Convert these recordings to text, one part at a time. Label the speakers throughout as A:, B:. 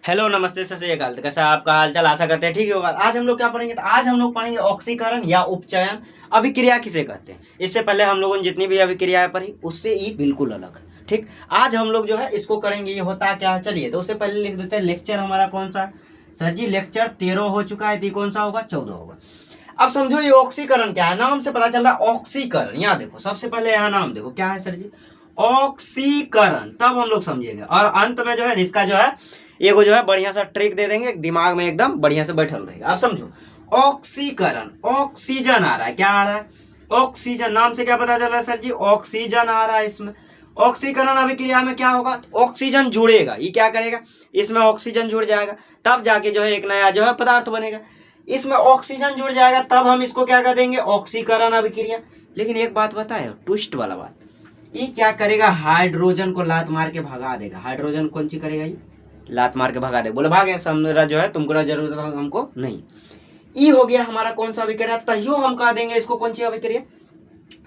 A: Hello नमस्ते सत श्री अकाल। तो कैसा है आपका हालचाल? आशा करते हैं ठीक होगा। आज हम लोग क्या पढ़ेंगे? तो आज हम लोग पढ़ेंगे ऑक्सीकरण या उपचयन। अभिक्रिया किसे कहते हैं? इससे पहले हम लोगों ने जितनी भी अभिक्रियाएं पढ़ी उससे ही बिल्कुल अलग है। ठीक, आज हम लोग जो है इसको करेंगे। ये होता क्या है चलिए, तो उससे पहले लिख देते हैं लेक्चर हमारा कौन सा। सर जी लेक्चर 13 हो चुका है, तो कौन सा होगा? 14 होगा। अब समझो ये ऑक्सीकरण क्या है, नाम से पता चल रहा है ऑक्सीकरण। यहाँ देखो, सबसे पहले यहाँ नाम देखो क्या है सर जी, ऑक्सीकरण। तब हम लोग समझेंगे और अंत में जो है इसका जो है एगो जो है बढ़िया सा ट्रिक दे देंगे, दिमाग में एकदम बढ़िया से बैठल रहेगा। आप समझो ऑक्सीकरण, ऑक्सीजन आ रहा है। क्या आ रहा है? ऑक्सीजन। नाम से क्या पता चल रहा है सर जी? ऑक्सीजन आ रहा है इसमें। ऑक्सीकरण अभिक्रिया में क्या होगा? ऑक्सीजन जुड़ेगा। ये क्या करेगा? इसमें ऑक्सीजन जुड़ जाएगा, तब जाके जो है एक नया जो है पदार्थ बनेगा। इसमें ऑक्सीजन जुड़ जाएगा, तब हम इसको क्या कर देंगे? ऑक्सीकरण अभिक्रिया। लेकिन एक बात बताए, ट्विस्ट वाला बात, ये क्या करेगा? हाइड्रोजन को लात मार के भगा देगा। हाइड्रोजन कौन सी करेगा? ये लात मार के भगा देगा, बोले भागे समझा जो है तुमको जरूरत है हमको नहीं। ई हो गया हमारा कौन सा अभिक्रिया? तहियो हम कह देंगे इसको कौन सी अभिक्रिया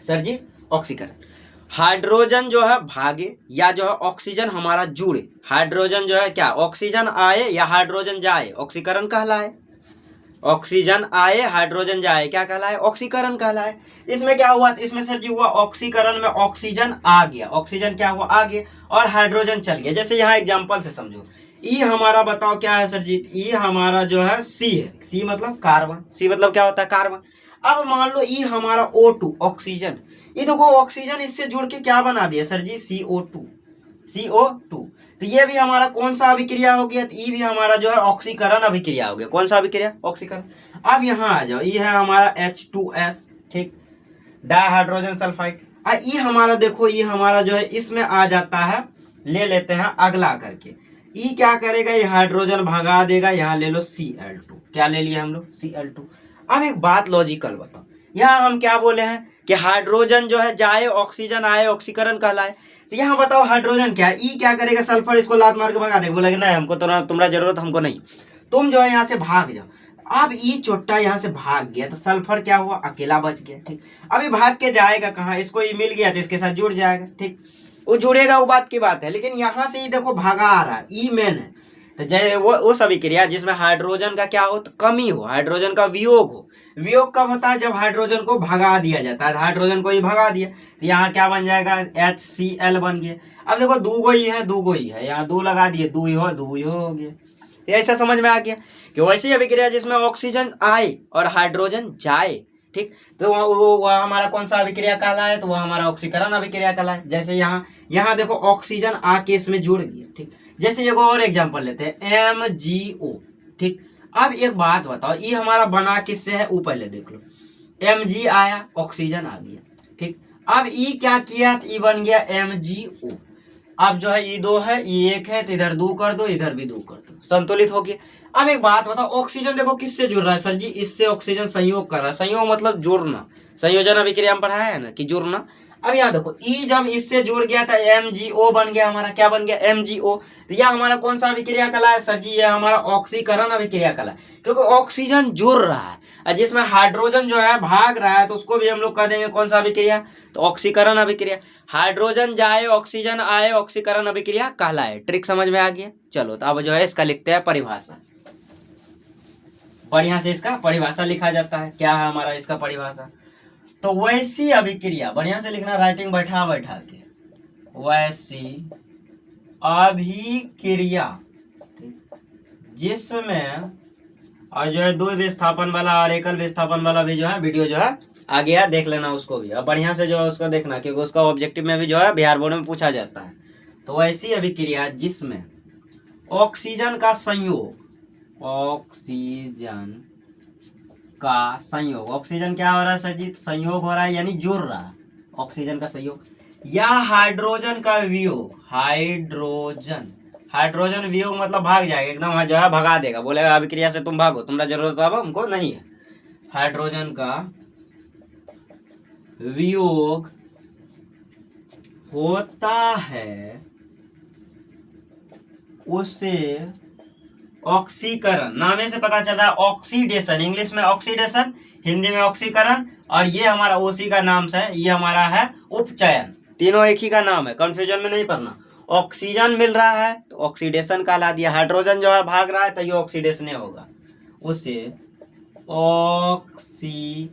A: सर जी? ऑक्सीकरण। हाइड्रोजन जो है भागे या जो है ऑक्सीजन हमारा जुड़े। हाइड्रोजन जो है क्या, ऑक्सीजन आए या हाइड्रोजन जाए, ऑक्सीकरण कहलाए। ऑक्सीजन आए हाइड्रोजन जाए, क्या कहलाए? ऑक्सीकरण कहलाए। इसमें क्या हुआ? इसमें सर जी हुआ ऑक्सीकरण में ऑक्सीजन आ गया। ऑक्सीजन क्या हुआ? आ गया, और हाइड्रोजन चल गया। जैसे यहाँ एग्जांपल से समझो, ई हमारा बताओ क्या है सर जी? ई हमारा जो है सी है। सी मतलब कार्बन। सी मतलब क्या होता है? कार्बन। अब मान लो ई हमारा O2 ऑक्सीजन। ये देखो ऑक्सीजन इससे जुड़ के क्या बना दिया सर जी? CO2। CO2। तो ये भी हमारा कौन सा अभिक्रिया हो गया? तो ये भी हमारा जो है ऑक्सीकरण अभिक्रिया हो गया। कौन सा अभिक्रिया? ऑक्सीकरण। अब यहाँ आ जाओ, ये है हमारा H2S, ठीक, डाइहाइड्रोजन सल्फाइड। ये हमारा देखो, ये हमारा जो है इसमें आ जाता है, ले लेते हैं अगला करके। ये क्या करेगा? ये हाइड्रोजन भगा देगा, यहाँ ले लो Cl2। क्या ले लिया हम लोग? Cl2। अब एक बात लॉजिकल बताओ, यहाँ हम क्या बोले हैं कि हाइड्रोजन जो है जाए ऑक्सीजन आए, ऑक्सीकरण कहलाए। तो यहाँ बताओ हाइड्रोजन क्या है? ई क्या करेगा? सल्फर इसको लात मार के भगा देगा, बोलेगा नहीं हमको तुम्हारा जरूरत हमको नहीं, तुम जो है यहाँ से भाग जाओ। अब ई चोट्टा यहाँ से भाग गया, तो सल्फर क्या हुआ? अकेला बच गया। ठीक, अभी भाग के जाएगा कहाँ? इसको ये मिल गया तो इसके साथ जुड़ जाएगा। ठीक, वो जुड़ेगा, वो बात की बात है। लेकिन यहाँ से ही देखो भागा आ रहा है, ई मेन है। तो जय वो सभी क्रिया जिसमें हाइड्रोजन का क्या हो? तो कमी हो, हाइड्रोजन का वियोग हो। वियोग कब होता है? जब हाइड्रोजन को भगा दिया जाता है। हाइड्रोजन को ही भगा दिया तो यहाँ क्या बन जाएगा? HCl बन गया। अब देखो दूगो ही है, दूगो ही है, यहाँ दो लगा दिए, दू ही हो गया। ऐसा समझ में आ गया कि वैसी अभिक्रिया जिसमें ऑक्सीजन आए और हाइड्रोजन जाए। ठीक, तो वो हमारा कौन सा अभिक्रिया कहलाए? तो वह हमारा ऑक्सीकरण अभिक्रिया कहलाए। जैसे यहाँ देखो ऑक्सीजन आके इसमें जुड़ गया। ठीक, जैसे एगो और एग्जांपल लेते हैं, MgO। ठीक, अब एक बात बताओ, ये हमारा बना किससे है? ऊपर ले देख लो, Mg आया, ऑक्सीजन आ गया। ठीक, अब ये क्या किया? तो ये बन गया MgO। अब जो है ये दो है, ये एक है, तो इधर दो कर दो, इधर भी दो कर दो, संतुलित हो गया। अब एक बात बताओ, ऑक्सीजन देखो किससे जुड़ रहा है सर जी? इससे ऑक्सीजन संयोग कर रहा है। संयोग मतलब जुड़ना, संयोजन अभिक्रिया में पढ़ाया है ना कि जुड़ना। अब यहाँ देखो, ई जब इससे जुड़ गया था MgO बन गया हमारा। क्या बन गया? MgO। तो यह हमारा कौन सा अभिक्रिया कला है सर जी? ये हमारा ऑक्सीकरण अभिक्रिया कला है, क्योंकि ऑक्सीजन जुड़ रहा है और जिसमें हाइड्रोजन जो है भाग रहा है, तो उसको भी हम लोग कह देंगे कौन सा अभिक्रिया? तो ऑक्सीकरण अभिक्रिया। हाइड्रोजन जाए ऑक्सीजन आए, ऑक्सीकरण अभिक्रिया कहलाए। ट्रिक समझ में आ गया? चलो तो अब जो है इसका लिखते हैं परिभाषा। बढ़िया से इसका परिभाषा लिखा जाता है। क्या है हमारा इसका परिभाषा? तो वैसी अभिक्रिया, बढ़िया से लिखना राइटिंग बैठा के, वैसी अभिक्रिया जिसमें, और जो है दो विस्थापन वाला और एकल विस्थापन वाला भी जो है वीडियो जो है आ गया, देख लेना उसको भी। अब बढ़िया से जो है उसको देखना, क्योंकि उसका ऑब्जेक्टिव में भी जो है बिहार बोर्ड में पूछा जाता है। तो वैसी अभिक्रिया जिसमें ऑक्सीजन का संयोग, ऑक्सीजन का संयोग, ऑक्सीजन क्या हो रहा है सर जी? संयोग हो रहा है, यानी जुड़ रहा है, ऑक्सीजन का संयोग, या हाइड्रोजन का वियोग। हाइड्रोजन वियोग मतलब भाग जाएगा एकदम, जो है भगा देगा, बोलेगा अभिक्रिया से तुम भागो, तुम्हारा जरूरत अब हमको नहीं है। हाइड्रोजन का वियोग होता है, उसे ऑक्सीकरण, नामे से पता चल रहा है ऑक्सीडेशन, इंग्लिश में ऑक्सीडेशन, हिंदी में ऑक्सीकरण, और ये हमारा ओसी का नाम से है, ये हमारा है उपचयन। तीनों एक ही का नाम है, कंफ्यूजन में नहीं पढ़ना। ऑक्सीजन मिल रहा है तो ऑक्सीडेशन कहला दिया, हाइड्रोजन जो है भाग रहा है तो ये ऑक्सीडेशन होगा, उसे ऑक्सीकरण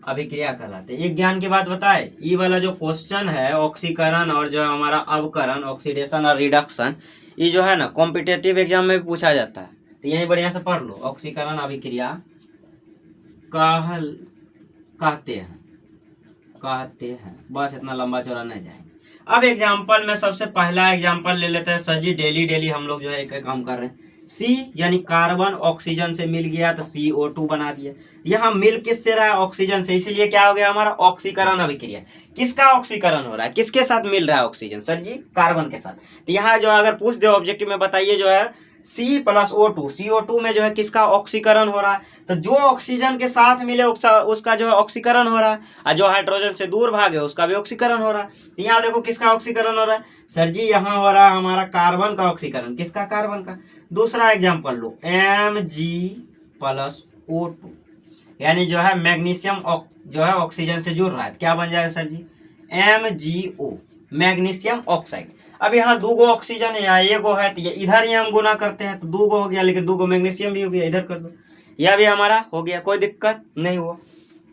A: अभिक्रिया कहलाते हैं। एक ज्ञान की बात बताए, ये वाला जो क्वेश्चन है ऑक्सीकरण और जो हमारा अवकरण, ऑक्सीडेशन और रिडक्शन, ये जो है ना कॉम्पिटेटिव एग्जाम में भी पूछा जाता है, तो यही बढ़िया से पढ़ लो। ऑक्सीकरण अभिक्रिया कहते हैं, बस इतना लंबा चौड़ा नहीं जाएंगे। अब एग्जाम्पल में सबसे पहला एग्जाम्पल ले लेते हैं सर जी। डेली हम लोग जो है एक काम कर रहे हैं। सी यानी कार्बन ऑक्सीजन से मिल गया तो CO2 बना दिया। यहाँ मिल किससे रहा है? ऑक्सीजन से, इसीलिए क्या हो गया हमारा ऑक्सीकरण अभिक्रिया। किसका ऑक्सीकरण हो रहा है, किसके साथ मिल रहा है ऑक्सीजन? सर जी कार्बन के साथ। तो यहाँ जो अगर पूछ दे ऑब्जेक्टिव में बताइए जो है C+O2, CO2 में जो है किसका ऑक्सीकरण हो रहा है? तो जो ऑक्सीजन के साथ मिले उसका जो है ऑक्सीकरण हो रहा है, और जो हाइड्रोजन से दूर भागे उसका भी ऑक्सीकरण हो रहा है। यहाँ देखो किसका ऑक्सीकरण हो रहा है? सर जी यहाँ हो रहा है हमारा कार्बन का ऑक्सीकरण। किसका? कार्बन का। दूसरा एग्जाम्पल लो, Mg+O2 यानी जो है मैग्नीशियम जो है ऑक्सीजन से जुड़ रहा है, क्या बन जाएगा सर जी? MgO, magnesium oxide. अब यहाँ 2 ऑक्सीजन है, यहाँ 1 है, तो ये इधर ही हम गुना करते हैं तो 2 हो गया, लेकिन 2 मैग्नीशियम भी हो गया, इधर कर दो, यह भी हमारा हो गया, कोई दिक्कत नहीं हुआ।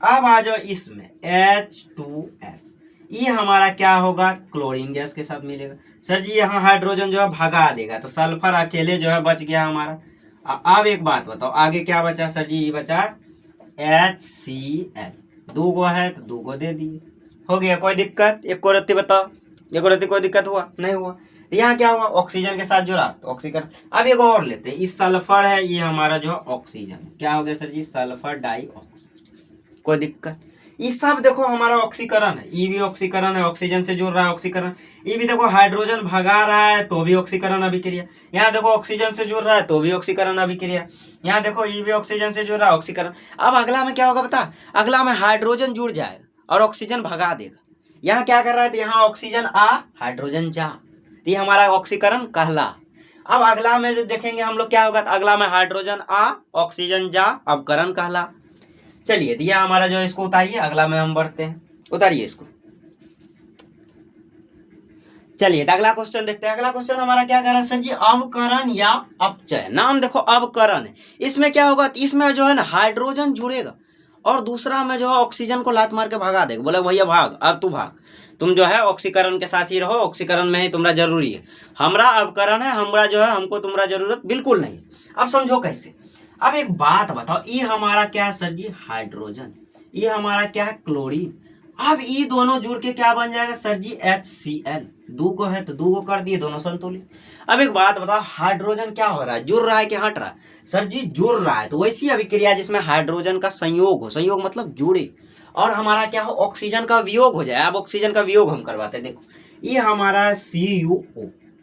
A: अब आ जाओ इसमें H2S, ये हमारा क्या होगा? क्लोरीन गैस के साथ मिलेगा। सर जी यहाँ हाइड्रोजन जो है भगा देगा तो सल्फर अकेले जो है बच गया हमारा। अब एक बात बताओ आगे क्या बचा? सर जी ये बचा HCl, 2 है तो 2 दे दिए, हो गया, कोई दिक्कत? एक को रत्ती बताओ, एक रत्ती कोई दिक्कत हुआ? नहीं हुआ। यहाँ क्या हुआ? ऑक्सीजन के साथ जुड़ा तो ऑक्सीकरण। अब एक और लेते हैं, इस सल्फर है, ये हमारा जो ऑक्सीजन, क्या हो गया सर जी? सल्फर डाइऑक्साइड, कोई दिक्कत? ये सब देखो हमारा ऑक्सीकरण है, ये भी ऑक्सीकरण है, ऑक्सीजन से जुड़ रहा है ऑक्सीकरण। ये भी देखो हाइड्रोजन भगा रहा है तो भी ऑक्सीकरण अभिक्रिया। यहाँ देखो ऑक्सीजन से जुड़ रहा है तो भी ऑक्सीकरण अभिक्रिया। यहाँ देखो ये भी ऑक्सीजन से जुड़ रहा है, ऑक्सीकरण। अब अगला में क्या होगा बता? अगला में हाइड्रोजन जुड़ जाएगा और ऑक्सीजन भगा देगा। यहाँ क्या कर रहा है? तो यहाँ ऑक्सीजन आ, हाइड्रोजन जा, तो ये हमारा ऑक्सीकरण कहला। अब अगला में जो देखेंगे हम लोग क्या होगा? तो अगला में हाइड्रोजन आ, ऑक्सीजन जा, अवकरण कहला। चलिए दिया हमारा जो, इसको उतारिए, अगला में हम बढ़ते हैं, उतारिए इसको। चलिए तो अगला क्वेश्चन देखते हैं। अगला क्वेश्चन हमारा क्या कर रहा है सर जी? अवकरण या अपचय। नाम देखो अवकरण है, इसमें क्या होगा? इसमें जो है ना हाइड्रोजन जुड़ेगा और दूसरा में जो है ऑक्सीजन को लात मार के भगा देगा, बोले भैया भाग, अब तू भाग, तुम जो है ऑक्सीकरण के साथ ही रहो, ऑक्सीकरण में ही तुम्हारा जरूरी है, हमारा अवकरण है, हमारा जो है हमको तुम्हारा जरूरत बिल्कुल नहीं। अब समझो कैसे। अब एक बात बताओ, ये हमारा क्या है सर जी? हाइड्रोजन, ये हमारा क्या है? क्लोरीन। अब ये दोनों जुड़ के क्या बन जाएगा सर जी? HCl। 2 है तो 2 कर दिए, दोनों संतुलित। अब एक बात बताओ, हाइड्रोजन क्या हो रहा है? जुड़ रहा है कि हट रहा है? सर जी जुड़ रहा है, तो वैसी अभिक्रिया जिसमें हाइड्रोजन का संयोग हो, संयोग मतलब जुड़े, और हमारा क्या हो? ऑक्सीजन का वियोग हो जाए। अब ऑक्सीजन का वियोग हम करवाते हैं, देखो ये हमारा CuO,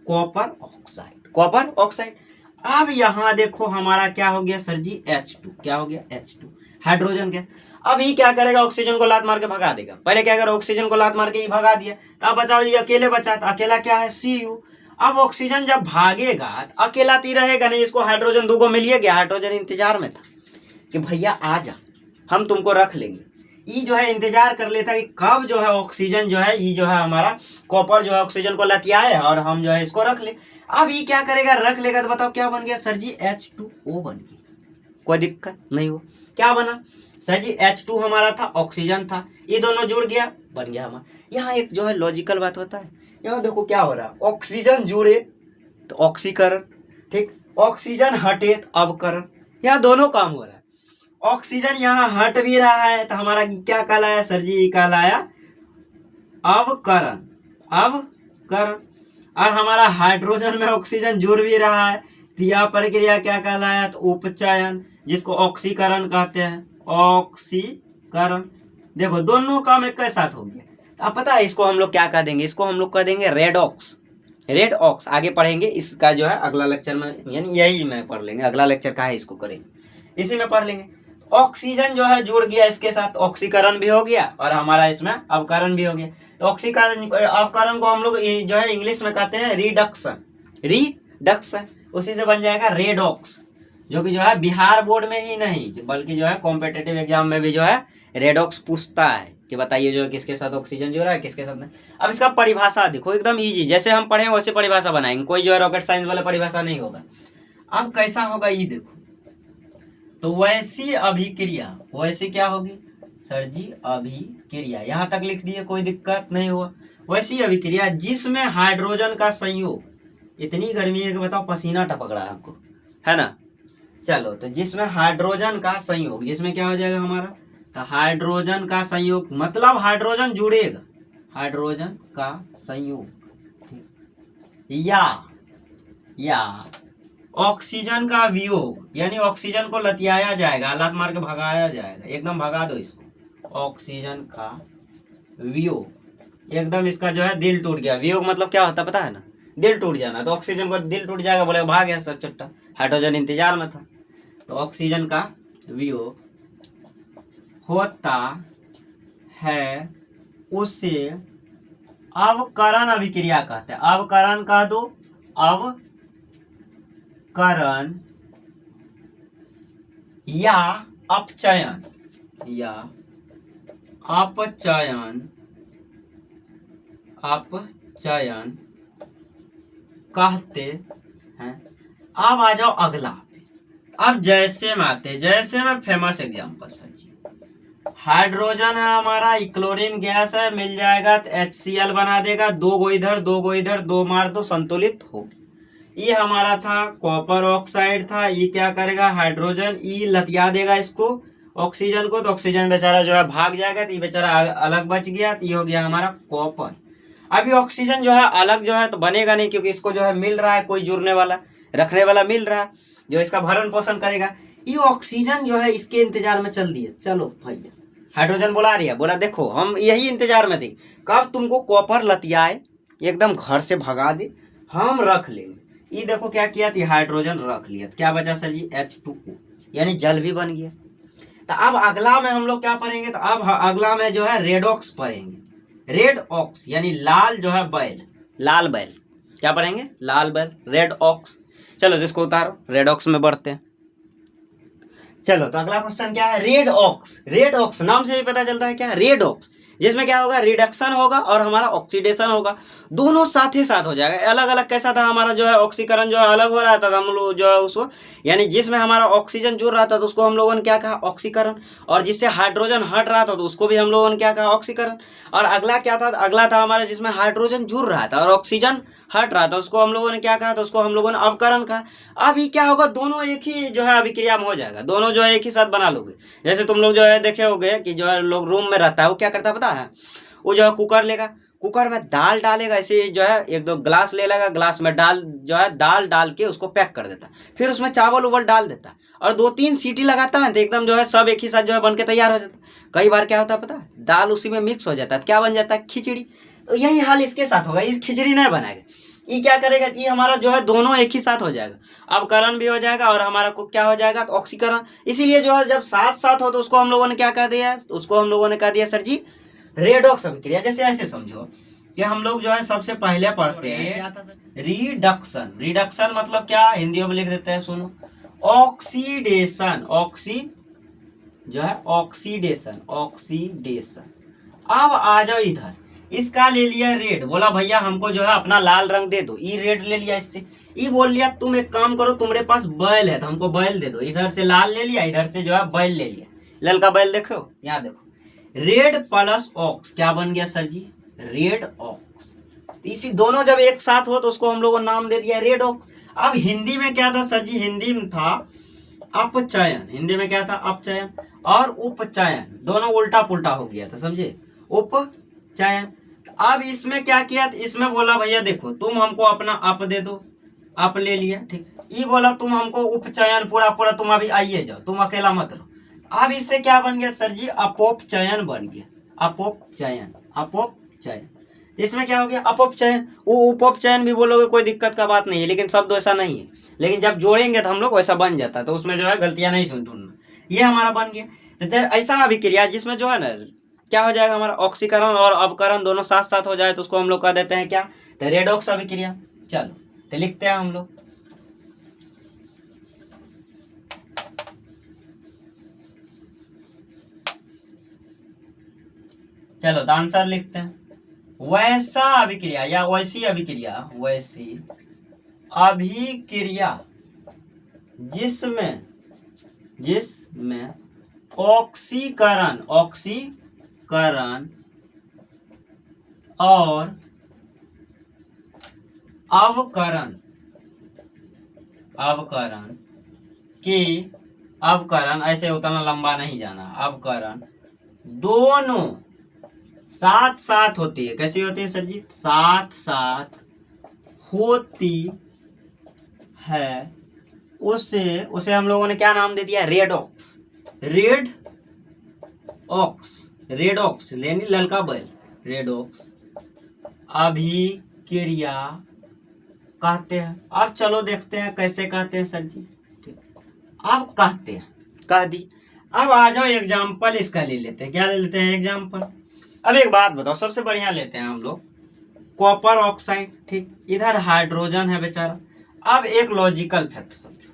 A: copper oxide, copper oxide. अब यहाँ देखो हमारा क्या हो गया सर जी? H2, क्या हो गया? H2, hydrogen gas. अब ये क्या करेगा? ऑक्सीजन को लात मार के भगा देगा। पहले क्या करेगा? ऑक्सीजन को लात मार के ही भगा दिया, तो अब बचाओ ये अकेले बचा, तो अकेला क्या है? Cu। अब ऑक्सीजन जब भागेगा तो अकेला तो रहेगा नहीं, इसको हाइड्रोजन 2 मिल गया। हाइड्रोजन इंतजार में था कि भैया आ जा, हम तुमको रख लेंगे। ये जो है इंतजार कर लेता कि कब जो है ऑक्सीजन जो है, ये जो है हमारा कॉपर जो है ऑक्सीजन को लतियाए और हम जो है इसको रख ले। अब ये क्या करेगा? रख लेगा, तो बताओ क्या बन गया सर जी? H2O बन गया, कोई दिक्कत नहीं हो। क्या बना सर जी? H2 हमारा था, ऑक्सीजन था, ये दोनों जुड़ गया, बन गया हमारा। यहाँ एक जो है लॉजिकल बात होता है, यहाँ देखो क्या हो रहा है? ऑक्सीजन जुड़े तो ऑक्सीकरण, ठीक, ऑक्सीजन हटे तो अवकरण, यहाँ दोनों काम हो रहा है। ऑक्सीजन यहाँ हट भी रहा है तो हमारा क्या कहलाया सर जी? कहलाया अवकरण, अवकरण। और हमारा हाइड्रोजन में ऑक्सीजन जुड़ भी रहा है तो यह प्रक्रिया क्या कहलाया? तो उपचयन, जिसको ऑक्सीकरण कहते हैं, ऑक्सीकरण। देखो दोनों काम एक साथ हो गया। अब पता है इसको हम लोग क्या कह देंगे? इसको हम लोग कह देंगे रेडॉक्स, रेडॉक्स। आगे पढ़ेंगे इसका जो है अगला लेक्चर में, यानी यही में पढ़ लेंगे, अगला लेक्चर का है इसको करेंगे, इसी में पढ़ लेंगे। ऑक्सीजन जो है जुड़ गया इसके साथ, ऑक्सीकरण भी हो गया और हमारा इसमें अवकरण भी हो गया। तो ऑक्सीकरण अवकरण को हम लोग जो है इंग्लिश में कहते हैं रिडक्शन, रिडक्शन। उसी से बन जाएगा रेडॉक्स, जो कि जो है बिहार बोर्ड में ही नहीं बल्कि जो है कॉम्पिटिटिव एग्जाम में भी जो है रेडॉक्स पूछता है कि बताइए जो है किसके साथ ऑक्सीजन जुड़ रहा है किसके साथ नहीं। अब इसका परिभाषा देखो एकदम इजी, जैसे हम पढ़े वैसे परिभाषा बनाएंगे, कोई जो है रॉकेट साइंस वाला परिभाषा नहीं होगा। अब कैसा होगा ये देखो, तो वैसी अभिक्रिया, वैसी क्या होगी सर जी अभिक्रिया, यहाँ तक लिख दिए कोई दिक्कत नहीं हुआ। वैसी अभिक्रिया जिसमें हाइड्रोजन का संयोग, इतनी गर्मी है कि बताओ पसीना टपक रहा है हमको, है ना। चलो तो जिसमें हाइड्रोजन का संयोग, जिसमें क्या हो जाएगा हमारा, तो हाइड्रोजन का संयोग मतलब हाइड्रोजन जुड़ेगा, हाइड्रोजन का संयोग, ठीक, या ऑक्सीजन का वियोग, यानी ऑक्सीजन को लतियाया जाएगा, लात मार के भगाया जाएगा, एकदम भगा दो इसको, ऑक्सीजन का वियोग, एकदम इसका जो है दिल टूट गया। वियोग मतलब क्या होता है पता है ना, दिल टूट जाना। तो ऑक्सीजन को दिल टूट जाएगा, बोले भाग गया सब चुट्टा, हाइड्रोजन इंतजार में था। तो ऑक्सीजन का वियोग होता है, उसे अवकरण अभिक्रिया कहते हैं। अवकरण कह दो, अवकरण या अपचयन, या अपचयन, अपचयन कहते हैं। अब आ जाओ अगला पे। अब जैसे में आते, जैसे में फेमस एग्जांपल सर जी, हाइड्रोजन है हमारा, क्लोरीन गैस है, मिल जाएगा तो HCl बना देगा, दो गो इधर दो गो इधर, दो मार दो संतुलित हो। ये हमारा था कॉपर ऑक्साइड था, ये क्या करेगा हाइड्रोजन ये लतिया देगा इसको ऑक्सीजन को, तो ऑक्सीजन बेचारा जो है भाग जाएगा, तो ये बेचारा अलग बच गया, तो ये हो गया हमारा कॉपर। अभी ऑक्सीजन जो है अलग जो है तो बनेगा नहीं, क्योंकि इसको जो है मिल रहा है कोई जुड़ने वाला रखने वाला मिल रहा है जो इसका भरण पोषण करेगा। ये ऑक्सीजन जो है इसके इंतजार में चल दिए, चलो भैया हाइड्रोजन बुला रही है, बोला देखो हम यही इंतजार में थे कब तुमको कॉपर लतियाए एकदम घर से भगा दे, हम रख लेंगे। ये देखो क्या किया थी, हाइड्रोजन रख लिया, क्या बचा सर जी H2O, यानी जल भी बन गया। तो अब अगला में हम लोग क्या पढ़ेंगे, तो अब अगला में जो है रेडॉक्स पढ़ेंगे। रेड ऑक्स यानी लाल जो है बैल, लाल बैल क्या पढ़ेंगे, लाल बैल, रेड ऑक्स। चलो जिसको उतारो, रेड ऑक्स में बढ़ते हैं। चलो तो अगला क्वेश्चन क्या है, रेड ऑक्स। रेड ऑक्स नाम से भी पता चलता है क्या, रेड ऑक्स, जिसमें क्या होगा रिडक्शन होगा और हमारा ऑक्सीडेशन होगा, दोनों साथ ही साथ हो जाएगा। अलग अलग कैसा था हमारा जो है ऑक्सीकरण जो है अलग हो रहा था, हम लोग जो है उसको यानी जिसमें हमारा ऑक्सीजन जुड़ रहा था तो उसको हम लोगों ने क्या कहा ऑक्सीकरण, और जिससे हाइड्रोजन हट रहा था तो उसको भी हम लोगों ने क्या कहा ऑक्सीकरण। और अगला क्या था, अगला था हमारा जिसमें हाइड्रोजन जुड़ रहा था और ऑक्सीजन हट रहा था, उसको हम लोगों ने क्या कहा, तो उसको हम लोगों ने अवकरण कहा। अभी क्या होगा, दोनों एक ही जो है अभिक्रिया में हो जाएगा, दोनों जो है एक ही साथ बना लोगे। जैसे तुम लोग जो है देखे होगे कि जो है लोग रूम में रहता है वो क्या करता है पता है, वो जो है कुकर लेगा, कुकर में दाल डालेगा, ऐसे जो है एक दो ग्लास ले लेगा, ग्लास में डाल जो है दाल डाल के उसको पैक कर देता, फिर उसमें चावल उवल डाल देता और 2-3 सीटी लगाता है तो एकदम जो है सब एक ही साथ जो है बन के तैयार हो जाता। कई बार क्या होता है पता है, दाल उसी में मिक्स हो जाता है, क्या बन जाता है खिचड़ी। तो यही हाल इसके साथ होगा, इस खिचड़ी नहीं बनाएगा, ये क्या करेगा, ये हमारा जो है दोनों एक ही साथ हो जाएगा, अवकरण भी हो जाएगा और हमारा को क्या हो जाएगा तो ऑक्सीकरण। इसीलिए जो है जब साथ साथ हो तो उसको हम लोगों ने क्या कह दिया, उसको हम लोगों ने कह दिया सर जी रेडॉक्स अभिक्रिया। जैसे ऐसे समझो कि हम लोग जो है सबसे पहले पढ़ते हैं रिडक्शन। रिडक्शन मतलब क्या, हिंदी में लिख देते हैं सुनो, ऑक्सीडेशन, ऑक्सी जो है ऑक्सीडेशन, ऑक्सीडेशन। अब आ जाओ इधर, इसका ले लिया रेड, बोला भैया हमको जो है अपना लाल रंग दे दो, ये रेड ले लिया इससे। ये बोल लिया तुम एक काम करो तुम्हारे पास बैल है तो हमको बैल दे दो, इधर से लाल ले लिया, इधर से जो है बैल ले लिया। ललका बैल देखो यहाँ देखो, रेड प्लस ऑक्स क्या बन गया सर जी रेड ऑक्स। इसी दोनों जब एक साथ हो तो उसको हम लोगों ने नाम दे दिया रेड ऑक्स। अब हिंदी में क्या था सर जी, हिंदी में था अपचयन, हिंदी में क्या था अपचयन और उपचयन, दोनों उल्टा पुल्टा हो गया था समझे, उपचयन। अब इसमें क्या किया, इसमें बोला भैया देखो तुम हमको अपना अप दे दो, अप ले लिया ठीक, ये बोला तुम हमको उपचयन पूरा पूरा तुम अभी आइए जाओ, तुम अकेला मत रहो। अब इससे क्या बन गया सर जी अपोपचयन बन गया, अपोपचयन, अपोपचयन। इसमें क्या हो गया अपोपचयन, वो उपचयन भी बोलोगे कोई दिक्कत का बात नहीं है, लेकिन शब्द वैसा नहीं है, लेकिन जब जोड़ेंगे तो हम लोग वैसा बन जाता है, तो उसमें जो है गलतियां नहीं सुन ढूंढना, ये हमारा बन गया। तो ऐसा अभिक्रिया जिसमें जो है ना क्या हो जाएगा हमारा ऑक्सीकरण और अवकरण दोनों साथ साथ हो जाए तो उसको हम लोग कह देते हैं क्या, तो रेडॉक्स अभिक्रिया। चलो तो लिखते हैं हम लोग, चलो तो आंसर लिखते हैं। वैसा अभिक्रिया या वैसी अभिक्रिया, वैसी अभिक्रिया जिसमें ऑक्सीकरण और अवकरण ऐसे उतना लंबा नहीं जाना, अवकरण दोनों साथ साथ होती है। कैसी होती है सर जी? साथ साथ होती है, उसे हम लोगों ने क्या नाम दे दिया? रेडॉक्स। रेडॉक्स यानी ललका बैल, रेडॉक्स अभिक्रिया कहते हैं। अब चलो देखते हैं कैसे कहते हैं सर जी। अब कहते हैं, कह दी। अब आ जाओ एग्जाम्पल इसका ले लेते हैं। क्या ले लेते हैं? एग्जाम्पल। अब एक बात बताओ, सबसे बढ़िया लेते हैं हम लोग कॉपर ऑक्साइड, ठीक। इधर हाइड्रोजन है बेचारा। अब एक लॉजिकल फैक्ट समझो,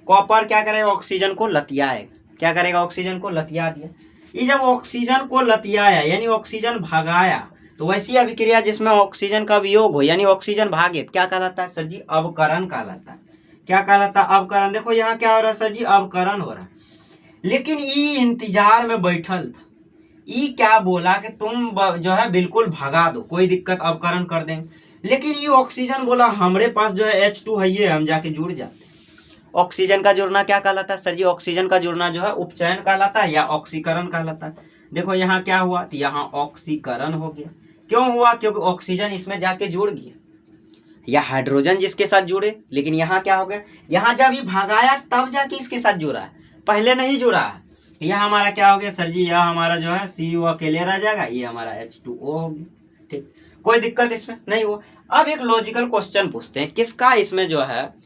A: कॉपर क्या करेगा? ऑक्सीजन को लतियाएगा। क्या करेगा? ऑक्सीजन को लतिया दिया। ये जब ऑक्सीजन को लतियाया यानी ऑक्सीजन भगाया, तो वैसी अभिक्रिया जिसमें ऑक्सीजन का वियोग हो यानी ऑक्सीजन भागे, क्या कहलाता है सर जी? अवकरण कहलाता है। क्या कहलाता है? अवकरण। देखो यहाँ क्या हो रहा है सर जी? अवकरण हो रहा है। लेकिन ये इंतजार में बैठल था। ये क्या बोला कि तुम जो है बिल्कुल भगा दो, कोई दिक्कत, अवकरण कर देंगे। लेकिन ये ऑक्सीजन बोला हमारे पास जो है H2 है, ये हम जाके जुड़ जाते हैं। ऑक्सीजन का जुड़ना क्या कहलाता है सर जी? ऑक्सीजन का जुड़ना जो है उपचयन कहलाता है या ऑक्सीकरण कहलाता है। देखो यहाँ क्या हुआ? तो यहाँ ऑक्सीकरण हो गया। क्यों हुआ? क्योंकि ऑक्सीजन इसमें जाके जुड़ गया, या हाइड्रोजन जिसके साथ जुड़े। लेकिन यहाँ क्या हो गया? यहाँ जब ये भगाया तब जाके इसके साथ जुड़ा है, पहले नहीं जुड़ा है। तो यहाँ हमारा क्या हो गया सर जी? यह हमारा जो है CU अकेले रह जाएगा, ये हमारा H2O हो गया, ठीक। कोई दिक्कत इसमें नहीं हुआ। अब एक लॉजिकल क्वेश्चन पूछते हैं, किसका इसमें जो है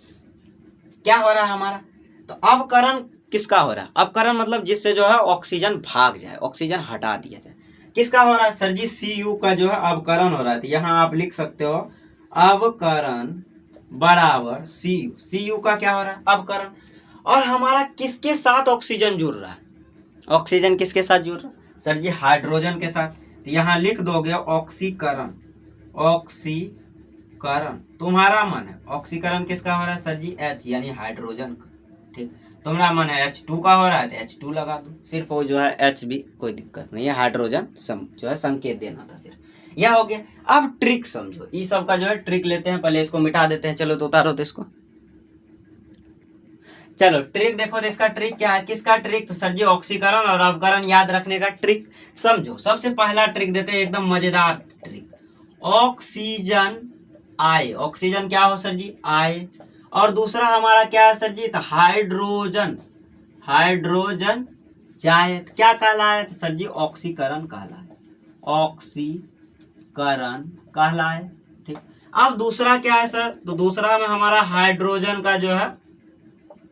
A: क्या हो रहा है हमारा? तो अवकरण किसका हो रहा है? अवकरण मतलब जिससे जो है ऑक्सीजन भाग जाए, ऑक्सीजन हटा दिया जाए। किसका हो रहा है सर जी? CU का जो है अवकरण हो रहा है। तो यहाँ आप लिख सकते हो अवकरण बराबर CU का क्या हो रहा है? अवकरण। और हमारा किसके साथ ऑक्सीजन जुड़ रहा है? ऑक्सीजन किसके साथ जुड़ रहा है सर जी? हाइड्रोजन के साथ। तो यहाँ लिख दोगे ऑक्सीकरण। तुम्हारा मन है ऑक्सीकरण किसका हो रहा है सर जी? H यानी हाइड्रोजन का, ठीक। तुम्हारा मन है H2 का हो रहा है तो H2 लगा दो। सिर्फ वो जो है H भी कोई दिक्कत नहीं है, हाइड्रोजन जो है संकेत देना था सिर्फ, यह हो गया। अब ट्रिक समझो, इस सब का जो है ट्रिक लेते हैं। पहले इसको मिटा देते हैं। चलो तो उतारो तो इसको। चलो ट्रिक देखो तो इसका ट्रिक क्या है? किसका ट्रिक? तो सर जी ऑक्सीकरण और अवकरण याद रखने का ट्रिक समझो। सबसे पहला ट्रिक देते हैं, एकदम मजेदार ट्रिक। ऑक्सीजन आए, ऑक्सीजन क्या हो सर जी? आए। और दूसरा हमारा क्या है सर जी? तो हाइड्रोजन जाए। क्या कहलाए? तो सर जी ऑक्सीकरण कहलाए, ऑक्सीकरण कहलाए, ठीक। अब दूसरा क्या है सर? तो दूसरा में हमारा हाइड्रोजन का जो है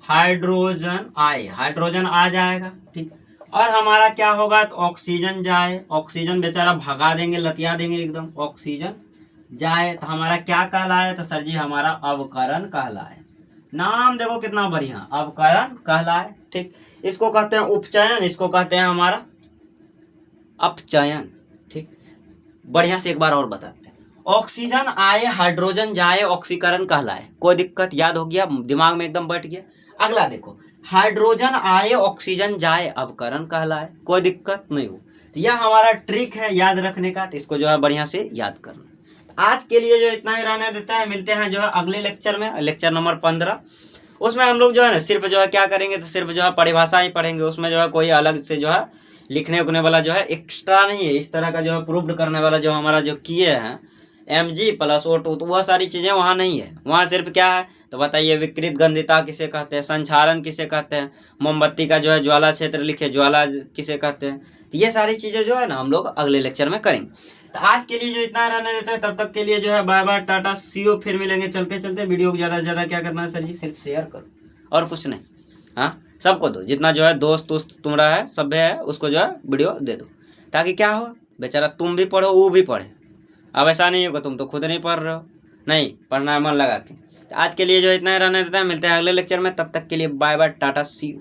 A: हाइड्रोजन आए, हाइड्रोजन आ जाएगा, ठीक। और हमारा क्या होगा? तो ऑक्सीजन जाए, ऑक्सीजन बेचारा भगा देंगे, लतिया देंगे एकदम, ऑक्सीजन जाए। तो हमारा क्या कहलाए? तो सर जी हमारा अवकरण कहलाए। नाम देखो कितना बढ़िया, अवकरण कहलाए, ठीक। इसको कहते हैं उपचयन, इसको कहते हैं हमारा अपचयन, ठीक। बढ़िया से एक बार और बताते हैं। ऑक्सीजन आए, हाइड्रोजन जाए, ऑक्सीकरण कहलाए। कोई दिक्कत? याद हो गया, दिमाग में एकदम बैठ गया। अगला देखो, हाइड्रोजन आए, ऑक्सीजन जाए, अवकरण कहलाए। कोई दिक्कत नहीं हो। तो यह हमारा ट्रिक है याद रखने का। तो इसको जो है बढ़िया से याद करना। आज के लिए जो इतना ही रहने देता है। मिलते हैं जो है अगले लेक्चर में, लेक्चर नंबर 15। उसमें हम लोग जो है ना सिर्फ जो है क्या करेंगे? तो सिर्फ जो है परिभाषा ही पढ़ेंगे। उसमें जो है कोई अलग से जो है लिखने उखने वाला जो है एक्स्ट्रा नहीं है। इस तरह का जो है प्रूव्ड करने वाला जो हमारा जो किए हैं Mg + O2, तो वह सारी चीज़ें वहाँ नहीं है। वहाँ सिर्फ क्या है? तो बताइए, विकृत गंधिता किसे कहते हैं, संक्षारण किसे कहते हैं, मोमबत्ती का जो है ज्वाला क्षेत्र लिखे, ज्वाला किसे कहते हैं। तो ये सारी चीज़ें जो है ना हम लोग अगले लेक्चर में करेंगे। तो आज के लिए जो इतना रहने देते हैं, तब तक के लिए जो है bye bye, tata, see you. फिर मिलेंगे चलते चलते। वीडियो को ज़्यादा से ज़्यादा क्या करना है सर जी? सिर्फ शेयर करो और कुछ नहीं। हाँ, सबको दो, जितना जो है दोस्त तुम्हारा है, सभ्य है, उसको जो है वीडियो दे दो, ताकि क्या हो, बेचारा तुम भी पढ़ो, वो भी पढ़े। अब ऐसा नहीं होगा तुम तो खुद नहीं पढ़ रहे हो, नहीं पढ़ना है मन लगा के। तो आज के लिए जो इतना ही रहने देता है। मिलते हैं अगले लेक्चर में, तब तक के लिए bye bye, tata, see you.